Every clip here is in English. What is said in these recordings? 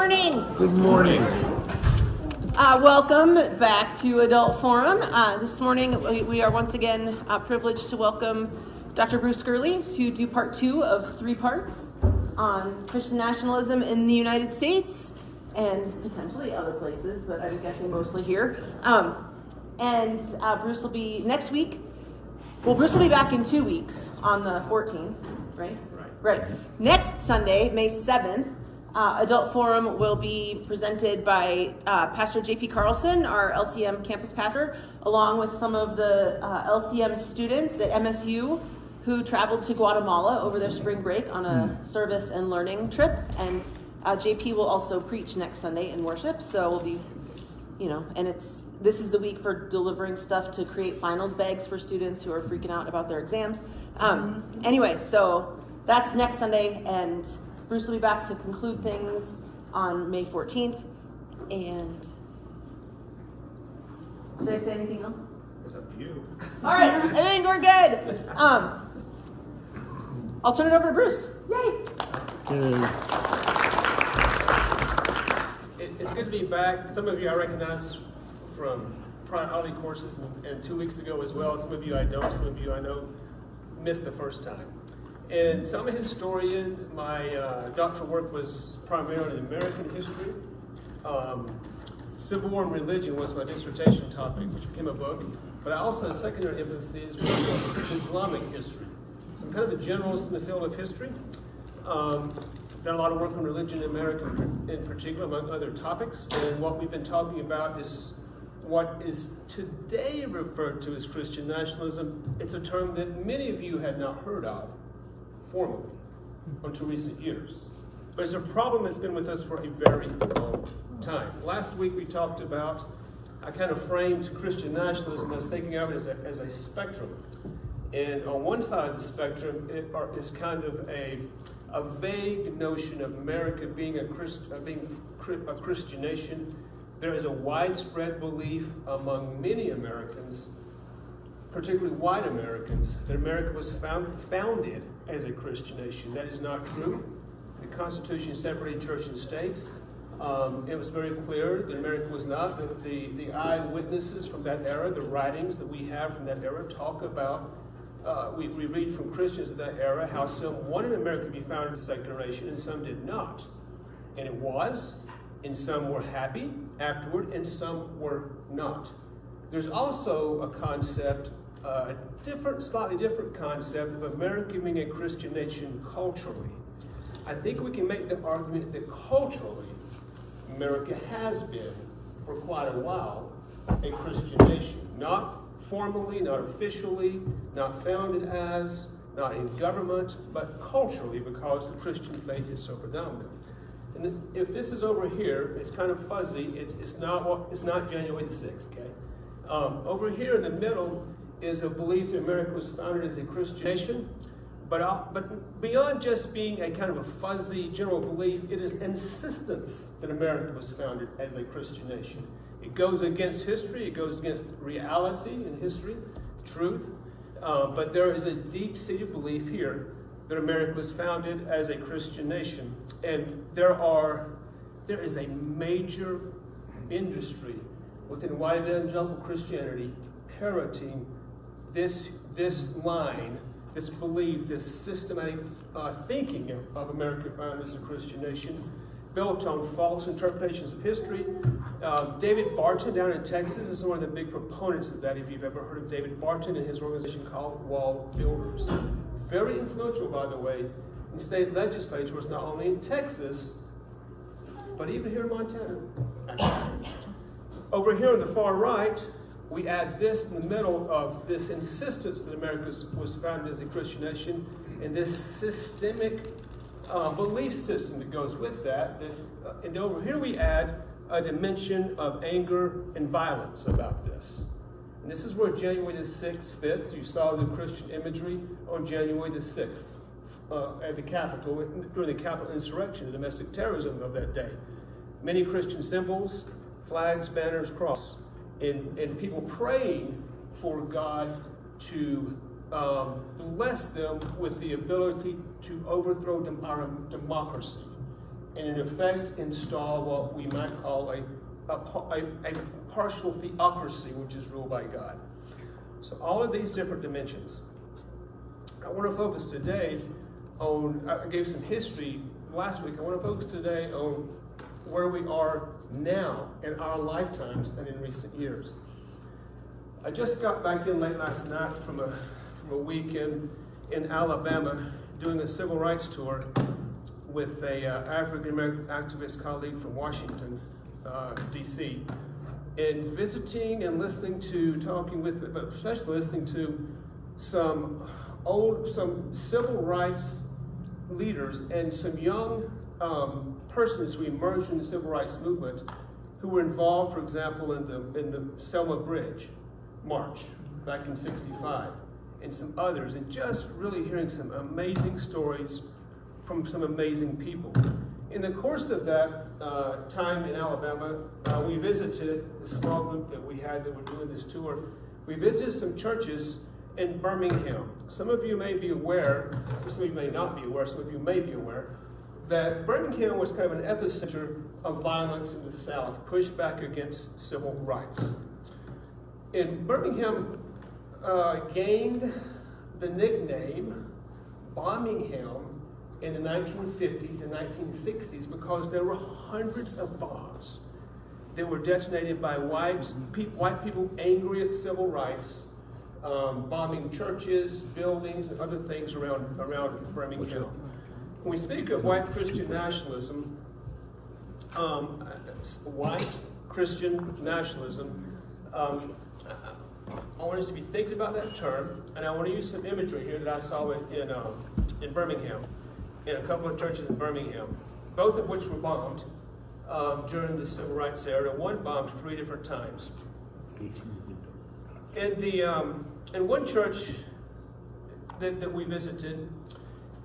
morning. Good morning. Welcome back to Adult Forum. This morning we are once again privileged to welcome Dr. Bruce Gourley to do part 2 of 3 parts on Christian nationalism in the United States and potentially other places, but I'm guessing mostly here. Bruce will be next week. Well, Bruce will be back in 2 weeks on the 14th, right? Right. Next Sunday, May 7th, Adult Forum will be presented by Pastor J.P. Carlson, our LCM campus pastor, along with some of the LCM students at MSU who traveled to Guatemala over their spring break on a service and learning trip. And JP will also preach next Sunday in worship. So we'll be, and this is the week for delivering stuff to create finals bags for students who are freaking out about their exams. Anyway, so that's next Sunday, and Bruce will be back to conclude things on May 14th. And should I say anything else? It's up to you. All right, I think we're good. I'll turn it over to Bruce. Yay! It's good to be back. Some of you I recognize from prior holiday courses and 2 weeks ago as well. Some of you I don't. Some of you I know missed the first time. And so I'm a historian. My doctoral work was primarily American history. Civil War and religion was my dissertation topic, which became a book. But I also had secondary emphasis was Islamic history. So I'm kind of a generalist in the field of history. Done a lot of work on religion in America in particular, among other topics. And what we've been talking about is what is today referred to as Christian nationalism. It's a term that many of you had not heard of formally until recent years. But it's a problem that's been with us for a very long time. Last week we talked about, I kind of framed Christian nationalism as thinking of it as a spectrum. And on one side of the spectrum is kind of a vague notion of America being a Christian nation. There is a widespread belief among many Americans, particularly white Americans, that America was founded as a Christian nation. That is not true. The Constitution separated church and state. It was very clear that America was not. The eyewitnesses from that era, the writings that we have from that era, talk about, we read from Christians of that era, how some wanted America to be founded as a secular nation and some did not. And it was, and some were happy afterward, and some were not. There's also a concept, slightly different concept of America being a Christian nation culturally. I think we can make the argument that culturally, America has been, for quite a while, a Christian nation. Not formally, not officially, not founded as, not in government, but culturally, because the Christian faith is so predominant. And if this is over here, it's kind of fuzzy. It's not January the 6th, okay? Over here in the middle is a belief that America was founded as a Christian nation, but beyond just being a kind of a fuzzy general belief, it is insistence that America was founded as a Christian nation. It goes against history, it goes against reality in history, truth, but there is a deep-seated belief here that America was founded as a Christian nation. And there is a major industry within white evangelical Christianity parroting this line, this belief, this systematic thinking of America founded as a Christian nation, built on false interpretations of history. David Barton down in Texas is one of the big proponents of that, if you've ever heard of David Barton and his organization called Wall Builders. Very influential, by the way, in state legislatures, not only in Texas, but even here in Montana. Over here on the far right, we add this in the middle of this insistence that America was founded as a Christian nation, and this systemic belief system that goes with that. And over here we add a dimension of anger and violence about this. And this is where January the 6th fits. You saw the Christian imagery on January the 6th at the Capitol, during the Capitol insurrection, the domestic terrorism of that day. Many Christian symbols, flags, banners, cross, and people praying for God to bless them with the ability to overthrow our democracy. and in effect install what we might call a partial theocracy, which is ruled by God. So all of these different dimensions. I want to focus today on, I gave some history last week, I want to focus today on where we are now in our lifetimes and in recent years. I just got back in late last night from a weekend in Alabama doing a civil rights tour with a African American activist colleague from Washington, D.C., and visiting and listening to, talking with, but especially listening to some civil rights leaders and some young persons who emerged in the civil rights movement who were involved, for example, in the Selma Bridge March back in '65, and some others, and just really hearing some amazing stories from some amazing people. In the course of that time in Alabama, we visited the small group that we had that were doing this tour. We visited some churches in Birmingham. Some of you may be aware, some of you may not be aware, some of you may be aware, that Birmingham was kind of an epicenter of violence in the South, pushed back against civil rights. And Birmingham gained the nickname Bombingham in the 1950s and 1960s because there were hundreds of bombs that were detonated by white people angry at civil rights, bombing churches, buildings, and other things around Birmingham. When we speak of white Christian nationalism, white Christian nationalism, I want us to be thinking about that term, and I want to use some imagery here that I saw in Birmingham, in a couple of churches in Birmingham, both of which were bombed during the civil rights era. One bombed 3 different times. In one church that we visited,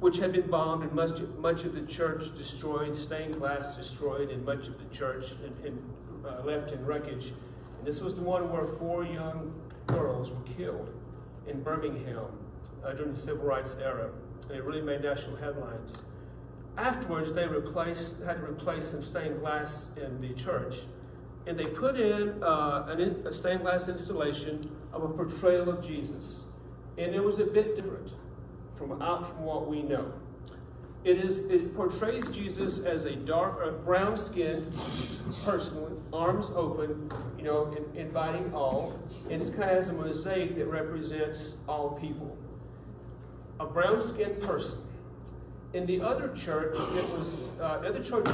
which had been bombed and much of the church destroyed, stained glass destroyed, and much of the church left in wreckage. And this was the one where 4 young girls were killed in Birmingham during the civil rights era, and it really made national headlines. Afterwards, they had to replace some stained glass in the church, and they put in a stained glass installation of a portrayal of Jesus, and it was a bit different from what we know. It portrays Jesus as a brown-skinned person with arms open, inviting all, and it's kind of as a mosaic that represents all people. A brown-skinned person. In the other church, the other church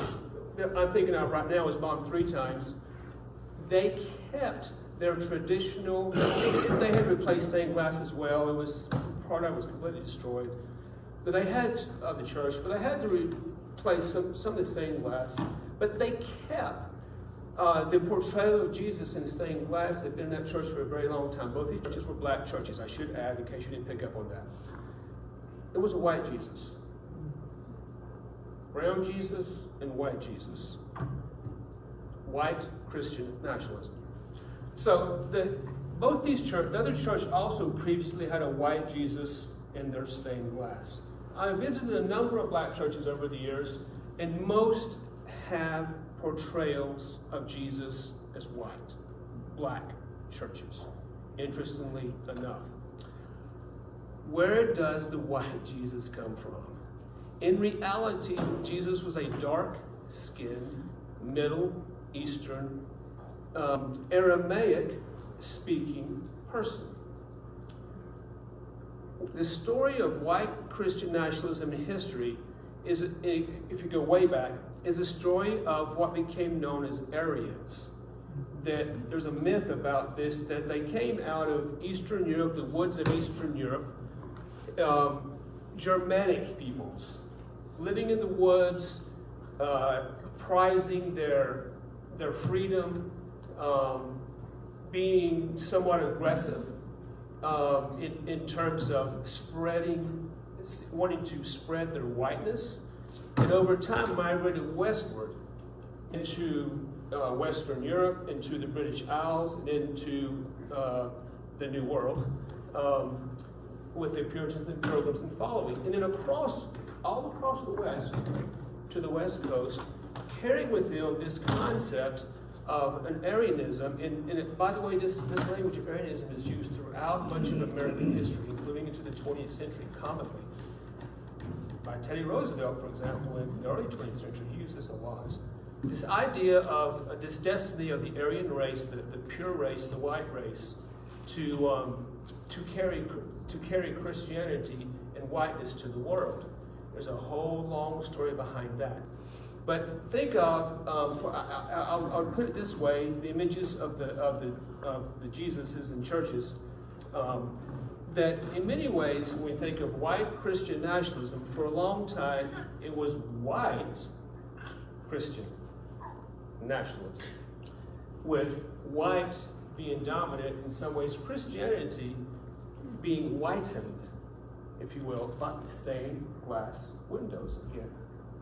that I'm thinking of right now was bombed 3 times. They kept their traditional, they had replaced stained glass as well. Part of it was completely destroyed. But they had the church, but they had to replace some of the stained glass. But they kept the portrayal of Jesus in stained glass. They'd been in that church for a very long time. Both these churches were black churches, I should add, in case you didn't pick up on that. It was a white Jesus. Brown Jesus and white Jesus. White Christian nationalism. So both these churches, the other church also previously had a white Jesus in their stained glass. I visited a number of black churches over the years, and most have portrayals of Jesus as white. Black churches, interestingly enough. Where does the white Jesus come from? In reality, Jesus was a dark-skinned, Middle Eastern, Aramaic-speaking person. The story of white Christian nationalism in history is, if you go way back, is a story of what became known as Aryans. That there's a myth about this, that they came out of Eastern Europe, the woods of Eastern Europe, Germanic peoples, living in the woods, prizing their freedom, being somewhat aggressive in terms of wanting to spread their whiteness, and over time migrated westward into Western Europe, into the British Isles, and into the New World, with their Puritans and Pilgrims and following. And then all across the West, to the West Coast, carry with them this concept of an Arianism, and by the way, this language of Arianism is used throughout much of American history, including into the 20th century commonly. By Teddy Roosevelt, for example, in the early 20th century, he used this a lot. This idea of this destiny of the Aryan race, the pure race, the white race, to carry Christianity and whiteness to the world. There's a whole long story behind that. But think of, I'll put it this way: the images of the Jesuses and churches. That in many ways, when we think of white Christian nationalism, for a long time it was white Christian nationalism, with white being dominant, in some ways Christianity being whitened, if you will, by stained glass windows again.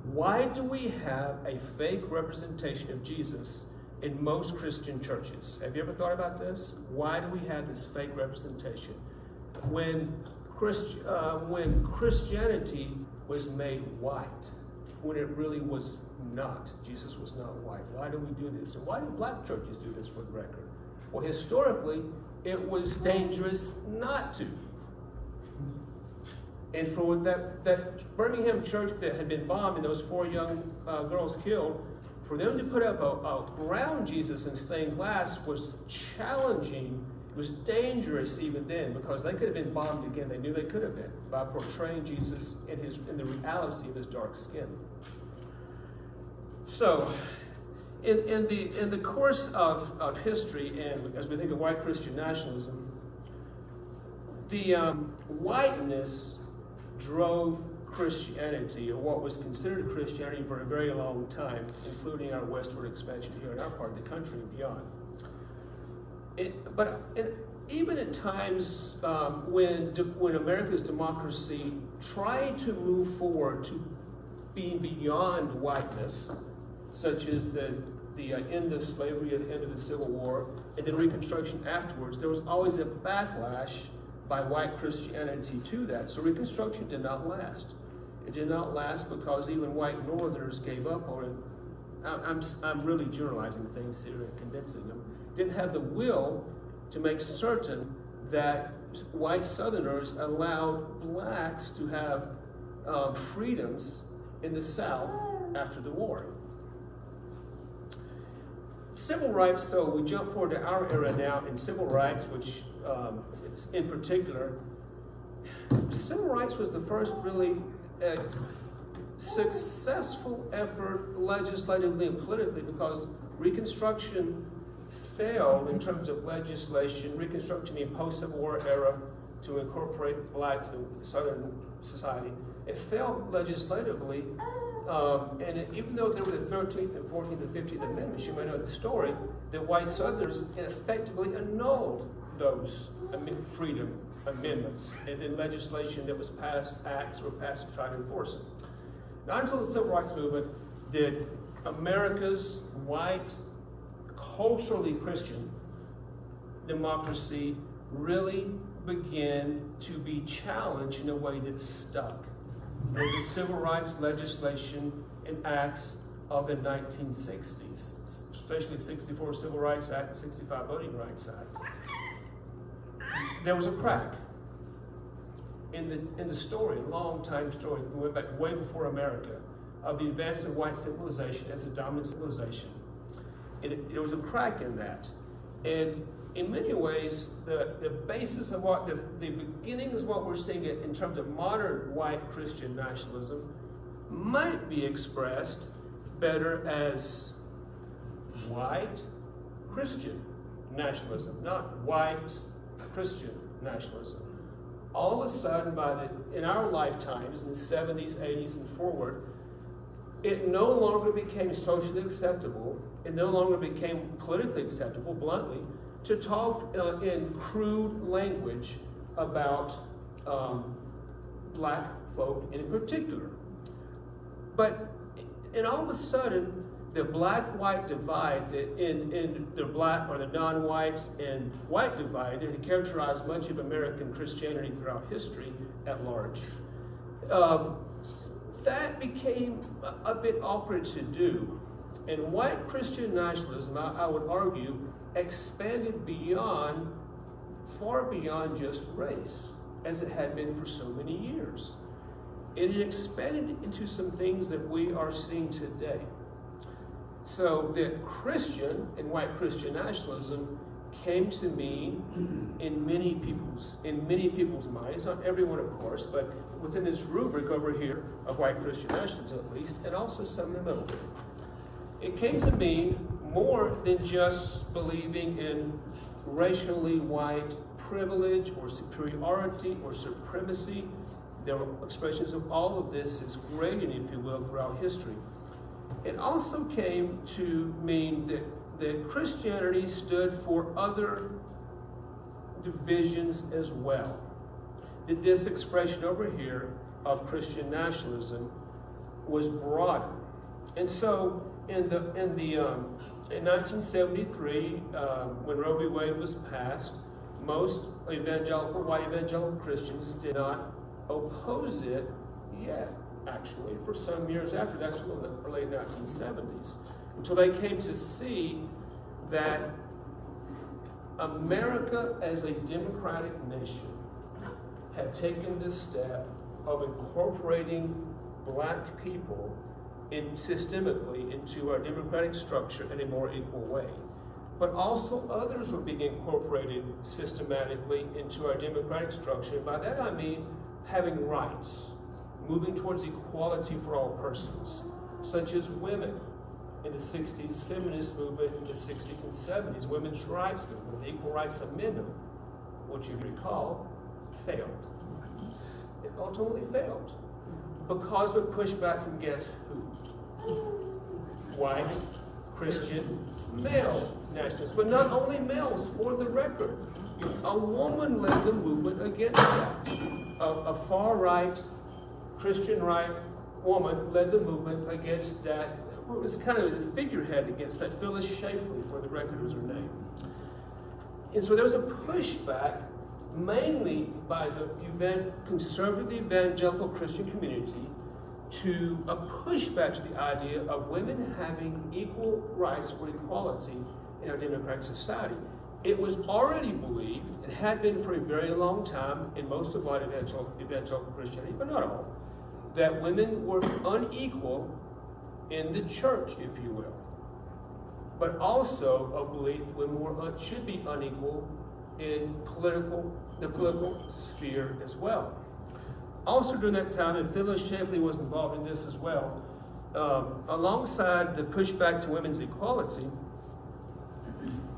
Why do we have a fake representation of Jesus in most Christian churches? Have you ever thought about this? Why do we have this fake representation? When Christianity was made white, when it really was not. Jesus was not white. Why do we do this? And why do black churches do this, for the record? Well, historically, it was dangerous not to. And for that Birmingham church that had been bombed and those 4 young girls killed, for them to put up a ground Jesus in stained glass was challenging. It was dangerous even then, because they could have been bombed again. They knew they could have been, by portraying Jesus in the reality of his dark skin. So, in the course of history, and as we think of white Christian nationalism, the whiteness drove Christianity, or what was considered Christianity, for a very long time, including our westward expansion here in our part of the country and beyond. But even at times when America's democracy tried to move forward to being beyond whiteness, such as the end of slavery at the end of the Civil War, and then Reconstruction afterwards, there was always a backlash by white Christianity to that. So Reconstruction did not last. It did not last because even white Northerners gave up on it. I'm really generalizing things here and condensing them. Didn't have the will to make certain that white Southerners allowed blacks to have freedoms in the South after the war. Civil rights, so we jump forward to our era now in civil rights, which in particular, civil rights was the first really successful effort legislatively and politically, because Reconstruction failed in terms of legislation. Reconstruction in the post-Civil War era to incorporate blacks in Southern society, it failed legislatively. Even though there were the 13th and 14th and 15th Amendments, you may know the story, that white Southerners effectively annulled those freedom amendments, and then legislation that was passed, acts were passed to try to enforce it. Not until the Civil Rights Movement did America's white, culturally Christian democracy really begin to be challenged in a way that stuck. With the civil rights legislation and acts of the 1960s, especially the 64 Civil Rights Act and 65 Voting Rights Act. There was a crack in the story, a long time story, we went back way before America, of the advance of white civilization as a dominant civilization. There was a crack in that. And in many ways, the basis of what, the beginnings of what we're seeing in terms of modern white Christian nationalism might be expressed better as white Christian nationalism, not white Christian nationalism. All of a sudden, in our lifetimes, in the 70s, 80s, and forward, it no longer became socially acceptable, it no longer became politically acceptable, bluntly, to talk in crude language about black folk in particular. But all of a sudden, the black-white divide, in the black or the non-white and white divide that had characterized much of American Christianity throughout history at large, that became a bit awkward to do. And white Christian nationalism, I would argue, expanded far beyond just race, as it had been for so many years. It expanded into some things that we are seeing today. So that Christian and white Christian nationalism came to mean in many people's minds, not everyone of course, but within this rubric over here of white Christian nationalism at least, and also some in the middle. It came to mean more than just believing in racially white privilege or superiority or supremacy. There were expressions of all of this as gradient, if you will, throughout history. It also came to mean that Christianity stood for other divisions as well. That this expression over here of Christian nationalism was broader. And so in 1973, when Roe v. Wade was passed, most white evangelical Christians did not oppose it yet, actually, for some years after, actually in the early 1970s, until they came to see that America as a democratic nation had taken this step of incorporating black people systemically into our democratic structure in a more equal way. But also others were being incorporated systematically into our democratic structure. By that I mean having rights, moving towards equality for all persons, such as women in the 60s, feminist movement in the 60s and 70s, women's rights movement, the Equal Rights Amendment, which you recall, failed. It ultimately failed because of pushback from guess who? White, Christian, male nationalists. But not only males, for the record. A woman led the movement against that. A far-right, Christian right woman led the movement against that. It was kind of the figurehead against that. Phyllis Schlafly, for the record, was her name. And so there was a pushback, mainly by the conservative evangelical Christian community, to a pushback to the idea of women having equal rights or equality in our democratic society. It was already believed, and had been for a very long time in most of white evangelical Christianity, but not all, that women were unequal in the church, if you will. But also a belief women should be unequal in the political sphere as well. Also during that time, and Phyllis Schlafly was involved in this as well, alongside the pushback to women's equality,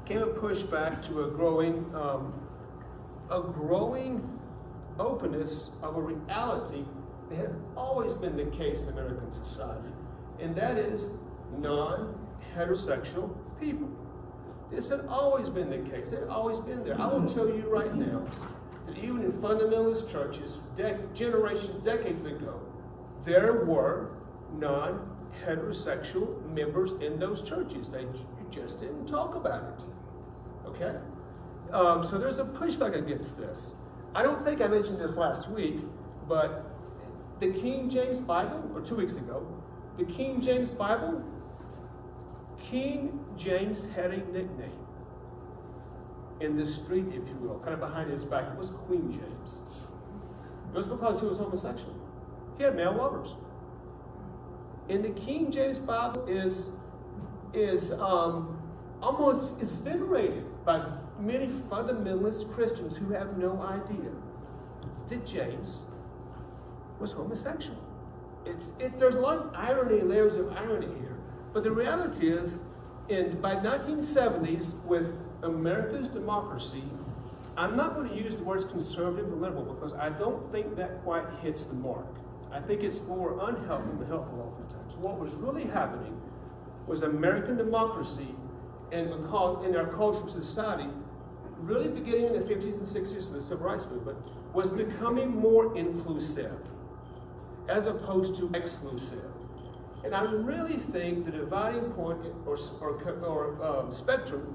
came a pushback to a growing openness of a reality that had always been the case in American society, and that is non-heterosexual people. This had always been the case. It had always been there. I will tell you right now that even in fundamentalist churches, generations, decades ago, there were non-heterosexual members in those churches. You just didn't talk about it. Okay? So there's a pushback against this. I don't think I mentioned this last week, but the King James Bible, or 2 weeks ago, the King James Bible, King James had a nickname in the street, if you will, kind of behind his back. It was Queen James. It was because he was homosexual. He had male lovers. And the King James Bible is venerated by many fundamentalist Christians who have no idea that James was homosexual. There's a lot of irony, layers of irony here. But the reality is, by 1970s, with America's democracy, I'm not going to use the words conservative or liberal because I don't think that quite hits the mark. I think it's more unhelpful than helpful oftentimes. What was really happening was American democracy, and in our cultural society, really beginning in the 50s and 60s with the Civil Rights Movement, was becoming more inclusive as opposed to exclusive. And I really think the dividing point or spectrum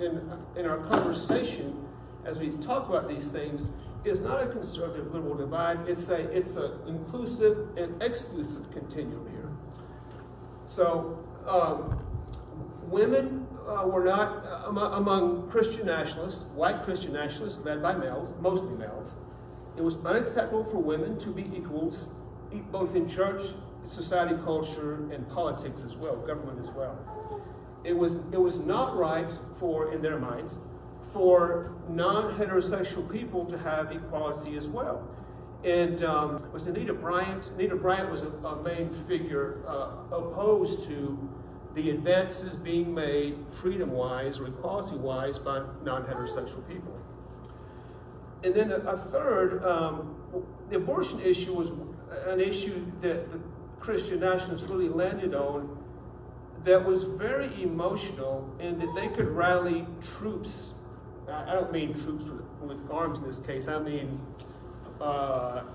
in our conversation as we talk about these things, is not a conservative liberal divide. It's a inclusive and exclusive continuum here. So women were not among Christian nationalists, white Christian nationalists led by males, mostly males. It was unacceptable for women to be equals, both in church, society, culture, and politics as well, government as well. It was not right for, in their minds, for non-heterosexual people to have equality as well. And was Anita Bryant? Anita Bryant was a main figure opposed to the advances being made freedom-wise or equality-wise by non-heterosexual people. And then a third, the abortion issue was an issue that the Christian nationalists really landed on that was very emotional, and that they could rally troops. I don't mean troops with arms in this case, I mean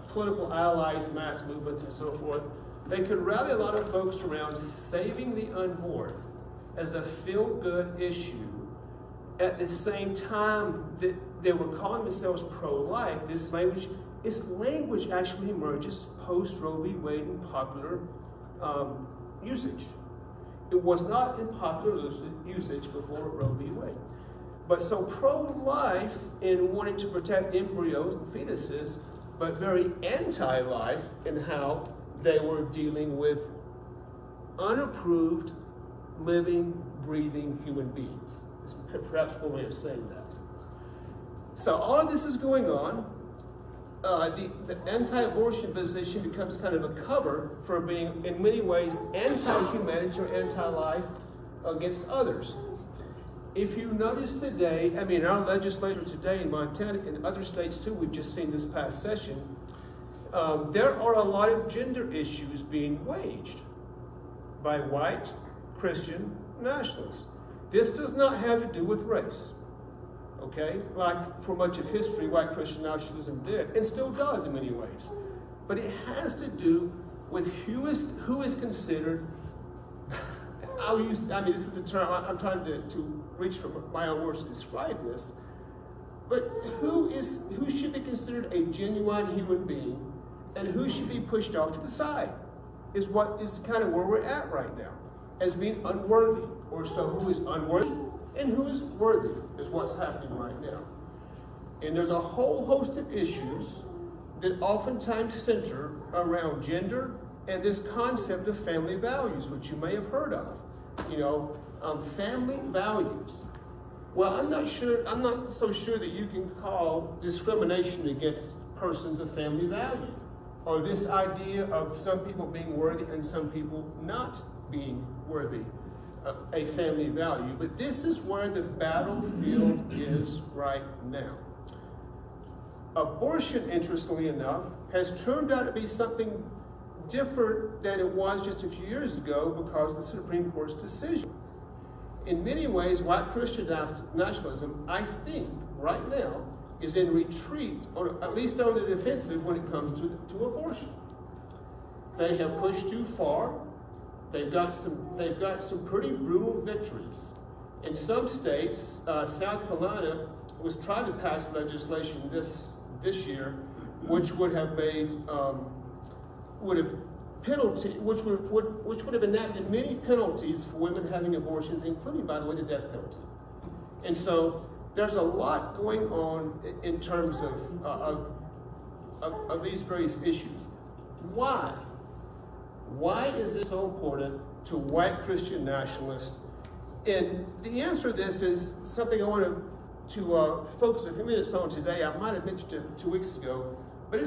political allies, mass movements, and so forth. They could rally a lot of folks around saving the unborn as a feel-good issue at the same time that they were calling themselves pro-life. This language actually emerges post Roe v. Wade in popular usage. It was not in popular usage before Roe v. Wade. But so pro-life in wanting to protect embryos and fetuses, but very anti-life in how they were dealing with unapproved, living, breathing human beings. Is perhaps one way of saying that. So all of this is going on. The anti-abortion position becomes kind of a cover for being, in many ways, anti-humanity or anti-life against others. If you notice today, I mean, our legislature today in Montana and other states too, we've just seen this past session, there are a lot of gender issues being waged by white Christian nationalists. This does not have to do with race. Okay, like for much of history, white Christian nationalism did, and still does in many ways. But it has to do with who is considered, I mean, this is the term, I'm trying to reach for my own words to describe this, but who should be considered a genuine human being, and who should be pushed off to the side, is kind of where we're at right now, as being unworthy, or so who is unworthy, and who is worthy is what's happening right now. And there's a whole host of issues that oftentimes center around gender and this concept of family values, which you may have heard of. You know, family values. Well, I'm not so sure that you can call discrimination against persons a family value, or this idea of some people being worthy and some people not being worthy a family value. But this is where the battlefield is right now. Abortion, interestingly enough, has turned out to be something different than it was just a few years ago because of the Supreme Court's decision. In many ways, white Christian nationalism, I think, right now, is in retreat, or at least on the defensive when it comes to abortion. They have pushed too far. They've got some pretty brutal victories. In some states, South Carolina was trying to pass legislation this year, which would have made would have enacted many penalties for women having abortions, including, by the way, the death penalty. And so there's a lot going on in terms of these various issues. Why? Why is this so important to white Christian nationalists? And the answer to this is something I want to focus a few minutes on today. I might have mentioned it 2 weeks ago, but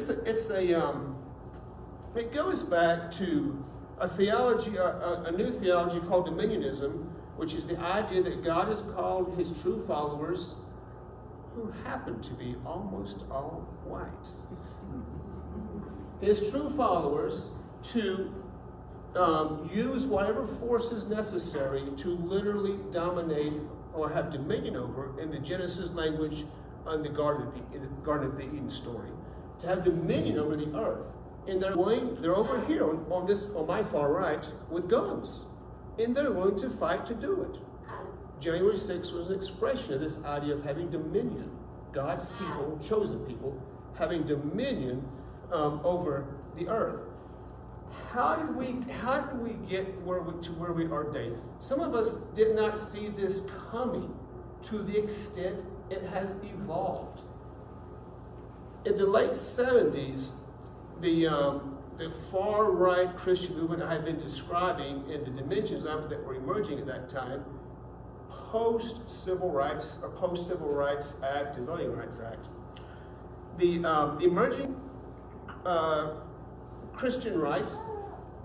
it goes back to a theology, a new theology called dominionism, which is the idea that God has called his true followers, who happen to be almost all white, his true followers to use whatever force is necessary to literally dominate or have dominion over, in the Genesis language, on the Garden of the Eden story, to have dominion over the earth. And they're over here on my far right with guns, and they're willing to fight to do it. January 6th was an expression of this idea of having dominion God's people, chosen people, having dominion over the earth. How did we get to where we are today? Some of us did not see this coming to the extent it has evolved. In the late 70s, the far-right Christian movement I had been describing and the dimensions of it that were emerging at that time, post-Civil Rights Act and Voting Rights Act, the emerging Christian right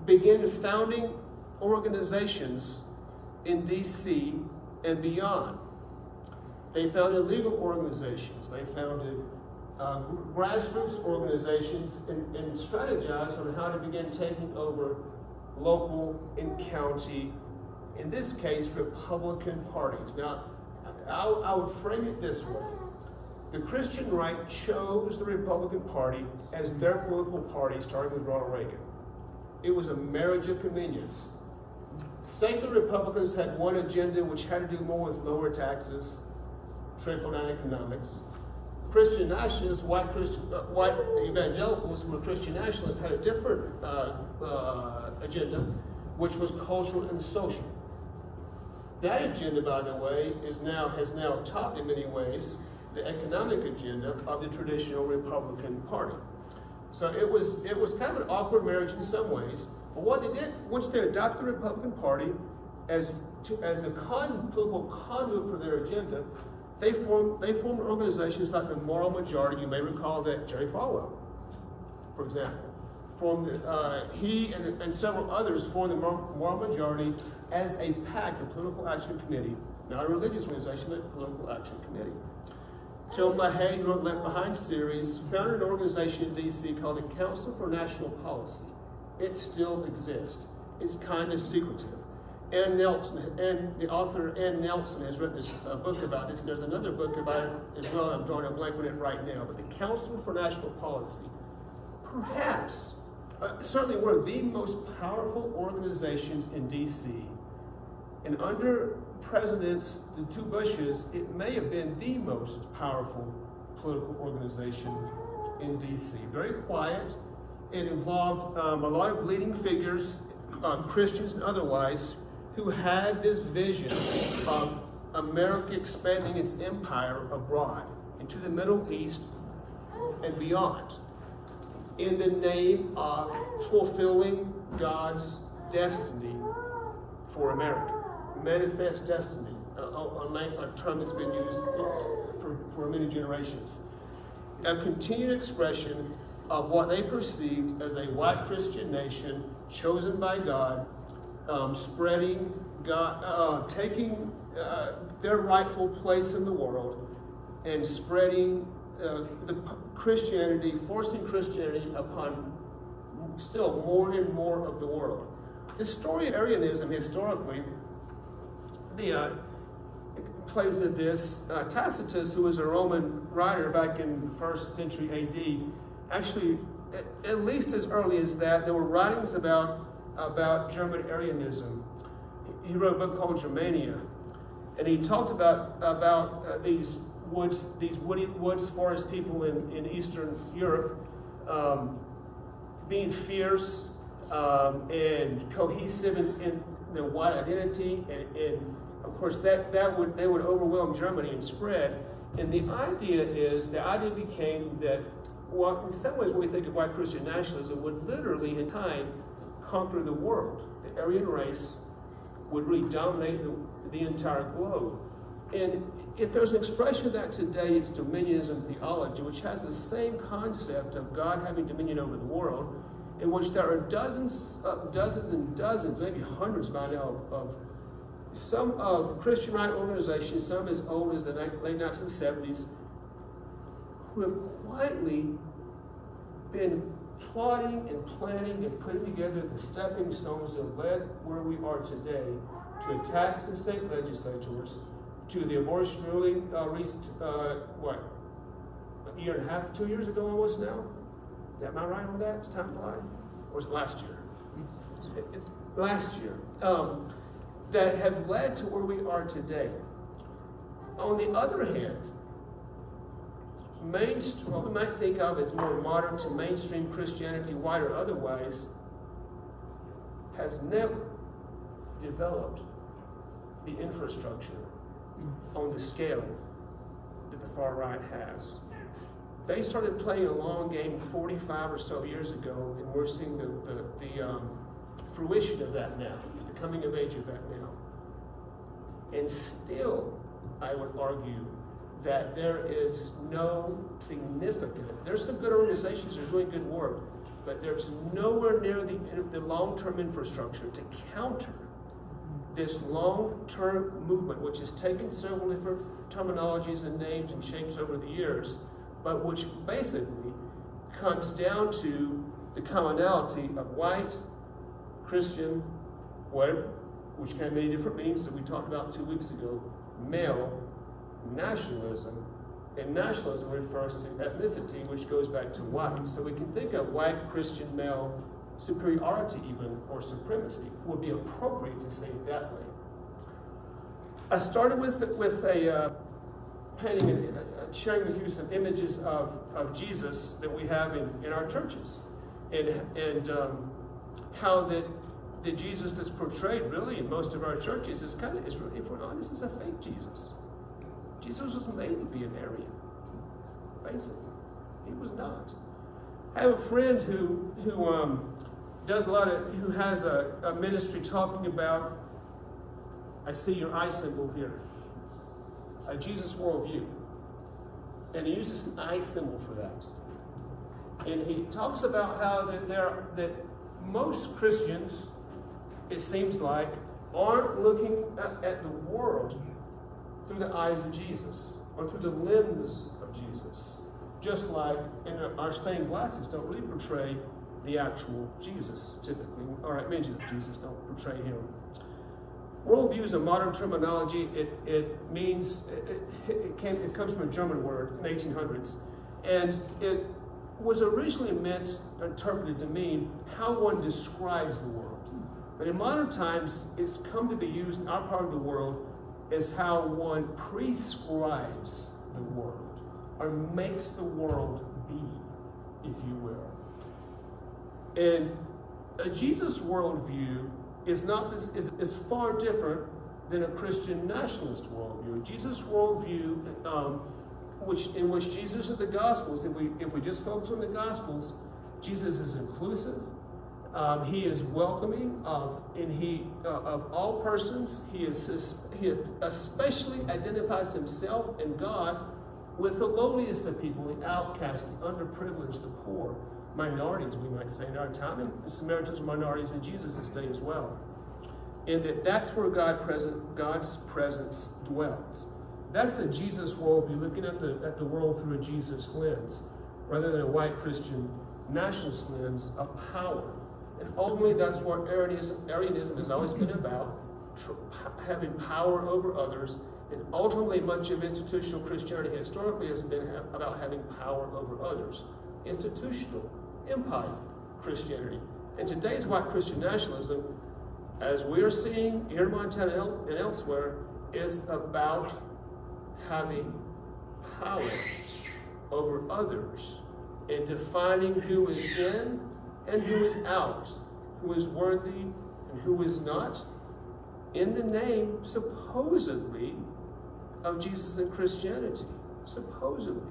began founding organizations in D.C. and beyond. They founded legal organizations. They founded grassroots organizations and strategized on how to begin taking over local and county, in this case, Republican parties. Now, I would frame it this way. The Christian right chose the Republican Party as their political party, starting with Ronald Reagan. It was a marriage of convenience. Secular Republicans had one agenda which had to do more with lower taxes, trickle-down economics. Christian nationalists, white evangelicals who were Christian nationalists had a different agenda, which was cultural and social. That agenda, by the way, has now topped in many ways the economic agenda of the traditional Republican Party. So it was kind of an awkward marriage in some ways. But what they did, once they adopted the Republican Party as a political conduit for their agenda, they formed organizations like the Moral Majority. You may recall that Jerry Falwell, for example, he and several others formed the Moral Majority as a PAC, a political action committee, not a religious organization, but a political action committee. Tilden LaHaye, who wrote Left Behind series, founded an organization in D.C. called the Council for National Policy. It still exists. It's kind of secretive. Ann Nelson, and the author Ann Nelson has written a book about this, and there's another book about it as well. I'm drawing a blank on it right now. But the Council for National Policy, perhaps, certainly one of the most powerful organizations in D.C. And under presidents, the two Bushes, it may have been the most powerful political organization in D.C. Very quiet. It involved a lot of leading figures, Christians and otherwise, who had this vision of America expanding its empire abroad into the Middle East and beyond in the name of fulfilling God's destiny for America. Manifest destiny, a term that's been used for many generations. A continued expression of what they perceived as a white Christian nation chosen by God, spreading God, taking their rightful place in the world and spreading the Christianity, forcing Christianity upon still more and more of the world. The story of Arianism historically, plays at this. Tacitus, who was a Roman writer back in the 1st century AD, actually, at least as early as that, there were writings about German Arianism. He wrote a book called Germania, and he talked about these woody woods, forest people in Eastern Europe being fierce and cohesive in their white identity, and of course they would overwhelm Germany and spread. And the idea became that, well, in some ways, when we think of white Christian nationalism, would literally in time conquer the world. The Aryan race would really dominate the entire globe. And if there's an expression of that today, it's dominionism theology, which has the same concept of God having dominion over the world, in which there are dozens and dozens, maybe hundreds by now, of Christian right organizations, some as old as the late 1970s, who have quietly been plotting and planning and putting together the stepping stones that have led where we are today to attacks in state legislatures, to the abortion ruling recent, a year and a half, 2 years ago almost now? Am I right on that? Is time flying? Or was it last year? Last year. That have led to where we are today. On the other hand, what we might think of as more modern to mainstream Christianity, white or otherwise, has never developed the infrastructure on the scale that the far right has. They started playing a long game 45 or so years ago, and we're seeing the fruition of that now, the coming of age of that now. And still, I would argue that there is no significant, there's some good organizations that are doing good work, but there's nowhere near the long-term infrastructure to counter this long-term movement, which has taken several different terminologies and names and shapes over the years, but which basically comes down to the commonality of white, Christian, which can have many different meanings that we talked about 2 weeks ago, male, nationalism, and nationalism refers to ethnicity, which goes back to white. So we can think of white, Christian, male, superiority even, or supremacy would be appropriate to say it that way. I started with a painting and sharing with you some images of Jesus that we have in our churches, and how that the Jesus that's portrayed really in most of our churches is really, if we're honest, is a fake Jesus. Jesus was made to be an Aryan, basically. He was not. I have a friend who does who has a ministry talking about, I see your eye symbol here, a Jesus worldview. And he uses an eye symbol for that. And he talks about how that most Christians, it seems like, aren't looking at the world through the eyes of Jesus, or through the lens of Jesus. Just like our stained glasses don't really portray the actual Jesus, typically, or images of Jesus don't portray him. Worldview is a modern terminology. It means, it comes from a German word in the 1800s, and it was originally interpreted to mean how one describes the world. But in modern times, it's come to be used in our part of the world as how one prescribes the world, or makes the world be, if you will. And a Jesus worldview is far different than a Christian nationalist worldview. A Jesus worldview, in which Jesus of the Gospels, if we just focus on the Gospels, Jesus is inclusive. He is welcoming of all persons. He especially identifies himself and God with the lowliest of people, the outcast, the underprivileged, the poor, minorities, we might say in our time, and Samaritans were minorities in Jesus' day as well. And that's where God's presence dwells. That's a Jesus worldview, looking at the world through a Jesus lens, rather than a white Christian nationalist lens of power. And ultimately, that's what Arianism has always been about, having power over others. And ultimately, much of institutional Christianity historically has been about having power over others. Institutional, empire Christianity. And today's white Christian nationalism, as we are seeing here in Montana and elsewhere, is about having power over others and defining who is in and who is out, who is worthy and who is not, in the name, supposedly, of Jesus and Christianity. Supposedly.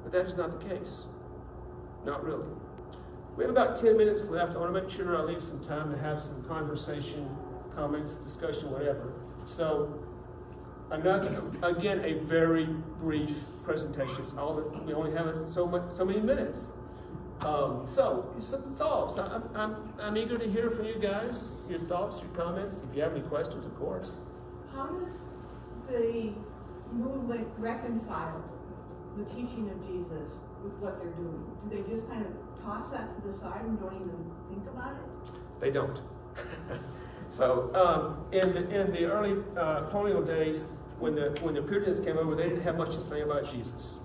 But that is not the case. Not really. We have about 10 minutes left. I want to make sure I leave some time to have some conversation, comments, discussion, whatever. So, again, a very brief presentation. We only have so many minutes. So, some thoughts. I'm eager to hear from you guys, your thoughts, your comments. If you have any questions, of course. How does the movement reconcile the teaching of Jesus with what they're doing? Do they just kind of toss that to the side and don't even think about it? They don't. So in the early colonial days, when the Puritans came over, they didn't have much to say about Jesus.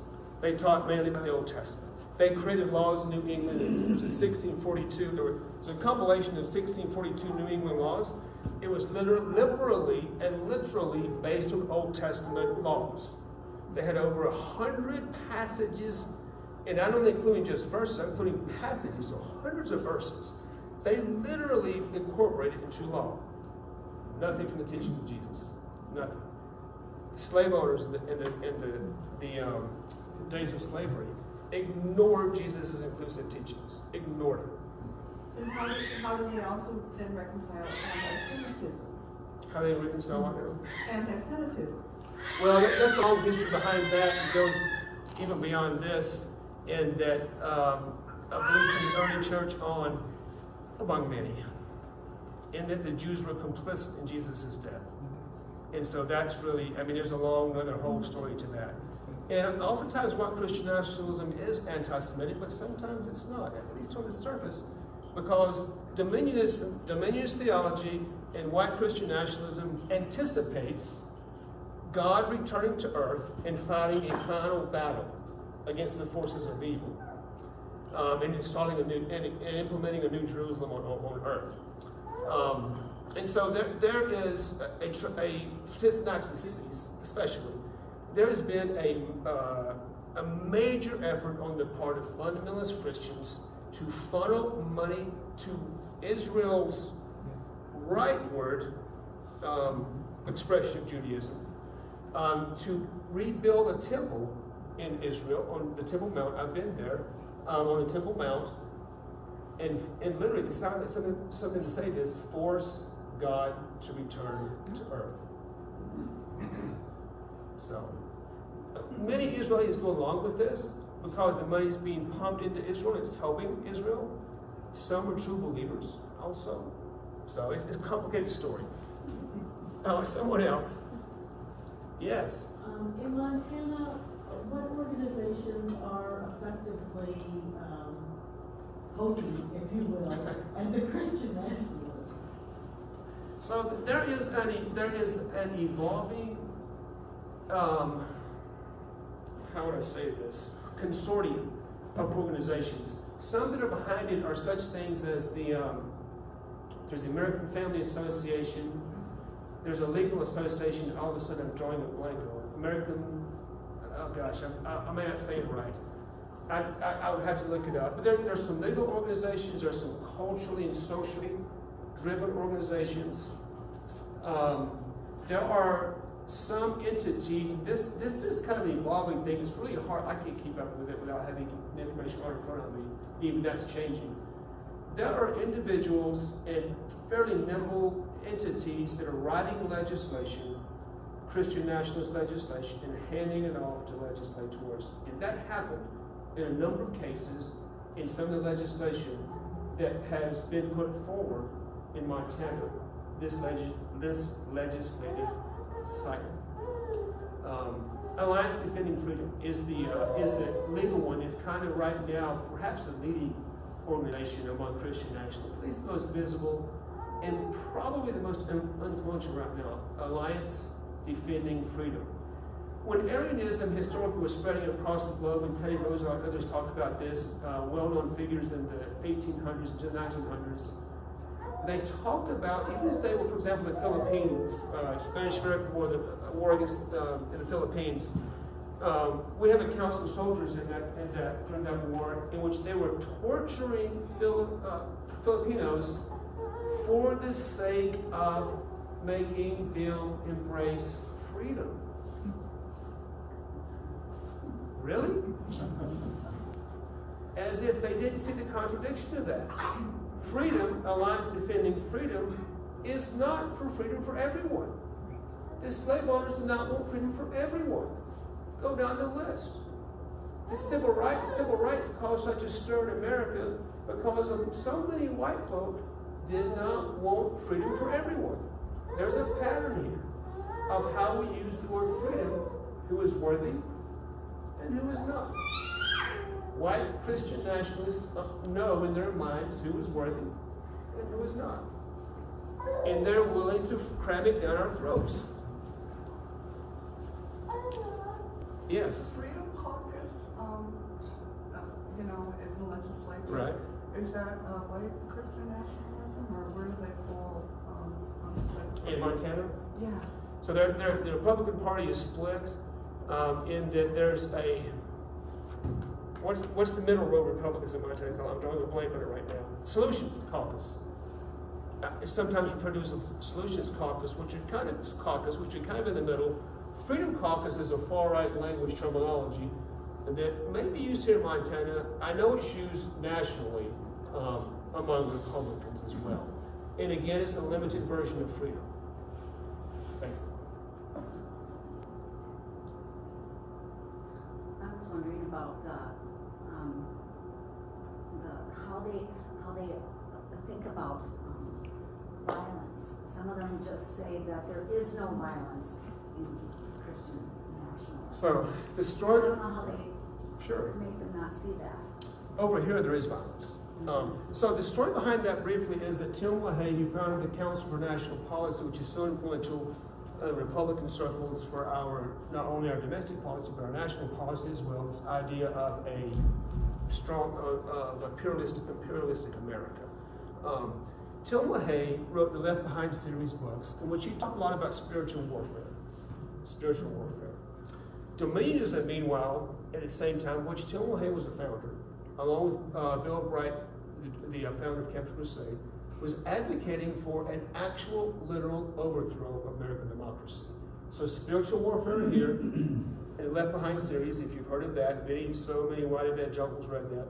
They taught mainly about the Old Testament. They created laws in New England. It was 1642. There was a compilation of 1642 New England laws. It was liberally and literally based on Old Testament laws. They had over 100 passages, and not only including just verses, including passages, so hundreds of verses. They literally incorporated into law. Nothing from the teaching of Jesus. Nothing. Slave owners in the days of slavery ignored Jesus' inclusive teachings. Ignored it. And how do they also then reconcile anti-Semitism? How they reconcile what now? Anti-Semitism. Well, that's a long history behind that. It goes even beyond this, in that a belief in the early church on, among many, in that the Jews were complicit in Jesus' death. And so that's really, I mean, there's a long, another whole story to that. And oftentimes white Christian nationalism is anti-Semitic, but sometimes it's not, at least on the surface, because dominionist theology and white Christian nationalism anticipates God returning to earth and fighting a final battle against the forces of evil, and installing and implementing a new Jerusalem on earth. And so there is since the 1960s, especially, there has been a major effort on the part of fundamentalist Christians to funnel money to Israel's rightward expression of Judaism, to rebuild a temple in Israel on the Temple Mount. I've been there, on the Temple Mount, and literally something to say this: force God to return to earth. So many Israelis go along with this because the money is being pumped into Israel and it's helping Israel. Some are true believers also. So it's a complicated story. Someone else. Yes. In Montana, what organizations are effectively hoping, if you will, and the Christian nationalism? So there is an evolving, how would I say this, consortium of organizations. Some that are behind it are such things as there's the American Family Association. There's a legal association that all of a sudden I'm drawing a blank on. I may not say it right. I would have to look it up. But there's some legal organizations, there's some culturally and socially driven organizations. There are some entities, this is kind of an evolving thing. It's really hard, I can't keep up with it without having the information right in front of me. Even that's changing. There are individuals and fairly nimble entities that are writing legislation, Christian nationalist legislation, and handing it off to legislators. And that happened in a number of cases in some of the legislation that has been put forward in Montana this legislative cycle. Alliance Defending Freedom is the legal one. It's kind of right now perhaps the leading organization among Christian nationalists, at least the most visible and probably the most influential right now. Alliance Defending Freedom. When Arianism historically was spreading across the globe, and Teddy Roosevelt and others talked about this, well-known figures in the 1800s and 1900s, they talked about, even as they were, for example, the Philippines, Spanish-American War, the war against in the Philippines. We have accounts of soldiers during that war in which they were torturing Filipinos for the sake of making them embrace freedom. Really? As if they didn't see the contradiction of that. Freedom, Alliance Defending Freedom, is not for freedom for everyone. The slave owners did not want freedom for everyone. Go down the list. The civil rights caused such a stir in America because so many white folk did not want freedom for everyone. There's a pattern here of how we use the word freedom, who is worthy and who is not. White Christian nationalists know in their minds who is worthy and who is not. And they're willing to cram it down our throats. Yes? Freedom Caucus, in the legislature. Right. Is that white Christian nationalism, or where do they fall on the spectrum? In Montana? Yeah. So the Republican Party is split. in that there's a, what's the middle row Republicans in my take? I'm drawing a blank on it right now. Solutions Caucus. It's sometimes referred to as a Solutions Caucus, which are kind of in the middle. Freedom Caucus is a far-right language terminology that may be used here in Montana. I know it's used nationally among Republicans as well. And again, it's a limited version of freedom. Thanks. I was wondering about how they think about violence. Some of them just say that there is no violence in Christian nationalism. So the I story. don't know how they make them not see that. Over here, there is violence. So the story behind that briefly is that Tim LaHaye, who founded the Council for National Policy, which is so influential in Republican circles for not only our domestic policy, but our national policy as well, this idea of a strong, imperialistic America. Tim LaHaye wrote the Left Behind series books, in which he talked a lot about spiritual warfare. Dominionism, meanwhile, at the same time, which Tim LaHaye was a founder, along with Bill Bright, the founder of Campus Crusade, was advocating for an actual, literal overthrow of American democracy. So spiritual warfare here, in the Left Behind series, if you've heard of that, so many white evangelicals read that.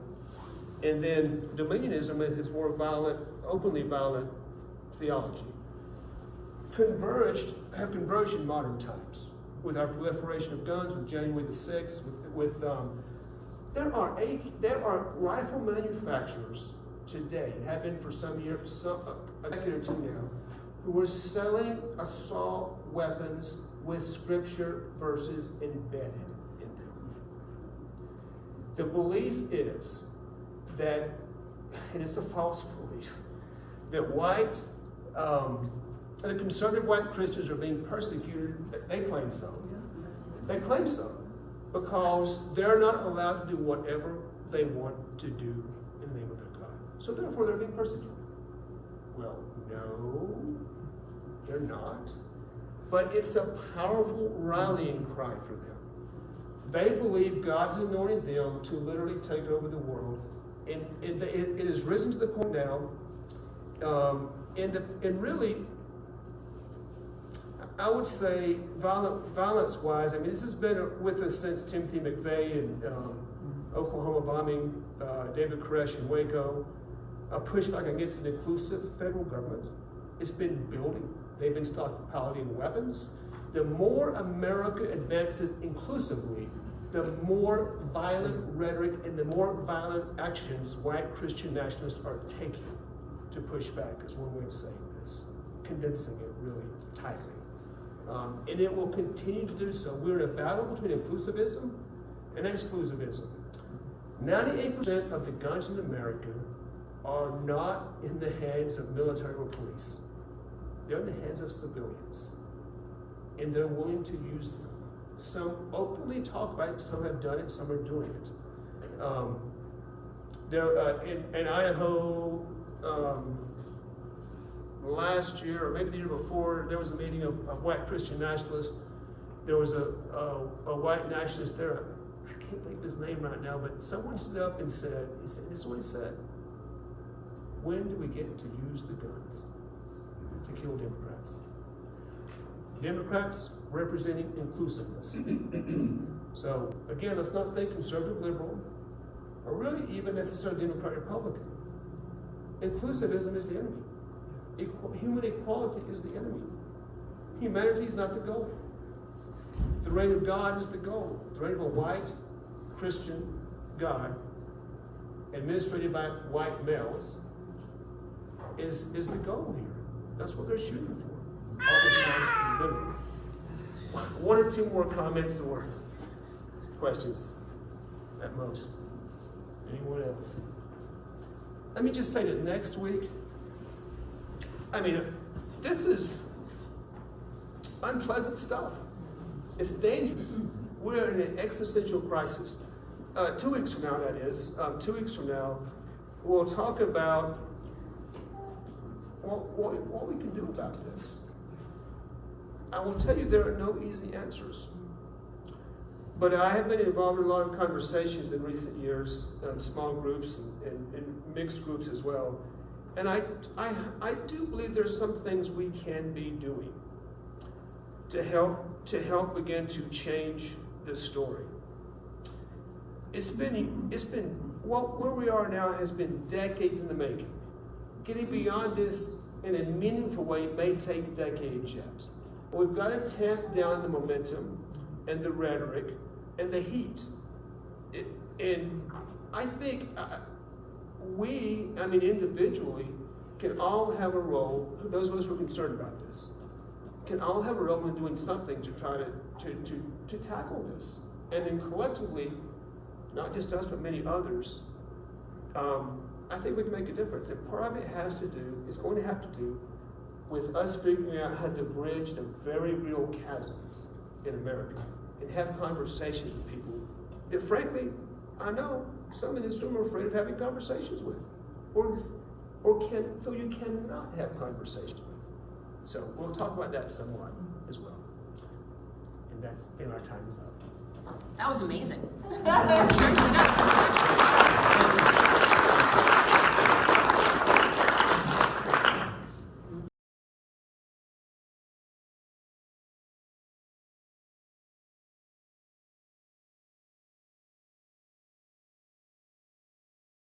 And then dominionism and its more violent, openly violent theology have converged in modern times with our proliferation of guns, with January the 6th, there are rifle manufacturers today, and have been for some years, a decade or two now, who are selling assault weapons with scripture verses embedded in them. The belief is that, and it's a false belief, that the conservative white Christians are being persecuted. They claim so. They claim so because they're not allowed to do whatever they want to do in the name of their God. So therefore they're being persecuted. Well, no, they're not. But it's a powerful rallying cry for them. They believe God's anointed them to literally take over the world. And it has risen to the point now, and really, I would say violence-wise, I mean, this has been with us since Timothy McVeigh and Oklahoma bombing, David Koresh in Waco, a pushback against an inclusive federal government. It's been building. They've been stockpiling weapons. The more America advances inclusively, the more violent rhetoric and the more violent actions white Christian nationalists are taking to push back, is one way of saying this, condensing it really tightly. And it will continue to do so. We're in a battle between inclusivism and exclusivism. 98% of the guns in America are not in the hands of military or police. They're in the hands of civilians. And they're willing to use them. Some openly talk about it, some have done it, some are doing it. In Idaho, last year, or maybe the year before, there was a meeting of white Christian nationalists. There was a white nationalist there. I can't think of his name right now, but someone stood up and said, this is what he said: when do we get to use the guns to kill Democrats? Democrats representing inclusiveness. So again, let's not think conservative liberal, or really even necessarily Democrat Republican. Inclusivism is the enemy. Human equality is the enemy. Humanity is not the goal. The reign of God is the goal. The reign of a white Christian God, administrated by white males, is the goal here. That's what they're shooting for. Oftentimes, literally. One or two more comments or questions at most. Anyone else? Let me just say that next week, I mean, this is unpleasant stuff. It's dangerous. We're in an existential crisis. 2 weeks from now, that is, 2 weeks from now, we'll talk about what we can do about this. I will tell you there are no easy answers. But I have been involved in a lot of conversations in recent years, small groups and mixed groups as well. And I do believe there's some things we can be doing to help begin to change this story. It's been where we are now has been decades in the making. Getting beyond this in a meaningful way may take decades yet. We've got to tamp down the momentum and the rhetoric and the heat. And I think individually, can all have a role, those of us who are concerned about this, can all have a role in doing something to try to tackle this. And then collectively, not just us, but many others, I think we can make a difference. And part of it is going to have to do with us figuring out how to bridge the very real chasms in America and have conversations with people that, frankly, I know some in this room are afraid of having conversations with, or feel you cannot have conversations with. So we'll talk about that somewhat as well. And our time is up. That was amazing.